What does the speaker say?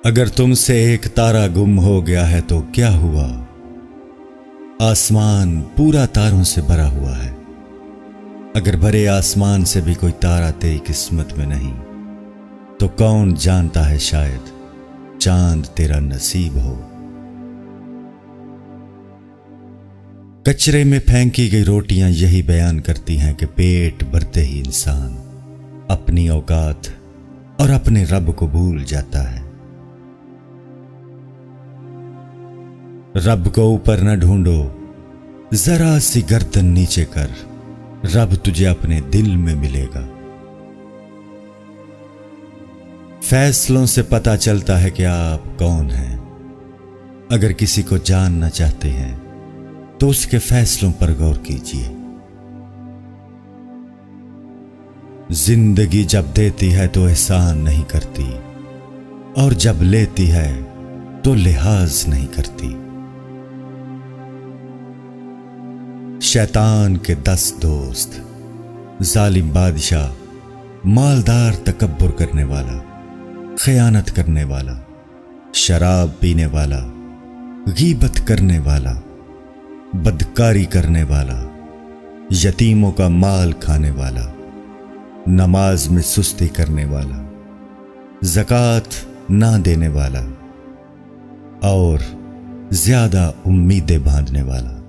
اگر تم سے ایک تارا گم ہو گیا ہے تو کیا ہوا؟ آسمان پورا تاروں سے بھرا ہوا ہے۔ اگر بھرے آسمان سے بھی کوئی تارا تیری قسمت میں نہیں تو کون جانتا ہے، شاید چاند تیرا نصیب ہو۔ کچرے میں پھینکی گئی روٹیاں یہی بیان کرتی ہیں کہ پیٹ بھرتے ہی انسان اپنی اوقات اور اپنے رب کو بھول جاتا ہے۔ رب کو اوپر نہ ڈھونڈو، ذرا سی گردن نیچے کر، رب تجھے اپنے دل میں ملے گا۔ فیصلوں سے پتہ چلتا ہے کہ آپ کون ہیں۔ اگر کسی کو جاننا چاہتے ہیں تو اس کے فیصلوں پر غور کیجیے۔ زندگی جب دیتی ہے تو احسان نہیں کرتی، اور جب لیتی ہے تو لحاظ نہیں کرتی۔ شیطان کے 10 دوست، ظالم بادشاہ، مالدار تکبر کرنے والا، خیانت کرنے والا، شراب پینے والا، غیبت کرنے والا، بدکاری کرنے والا، یتیموں کا مال کھانے والا، نماز میں سستی کرنے والا، زکوٰۃ نہ دینے والا اور زیادہ امیدیں باندھنے والا۔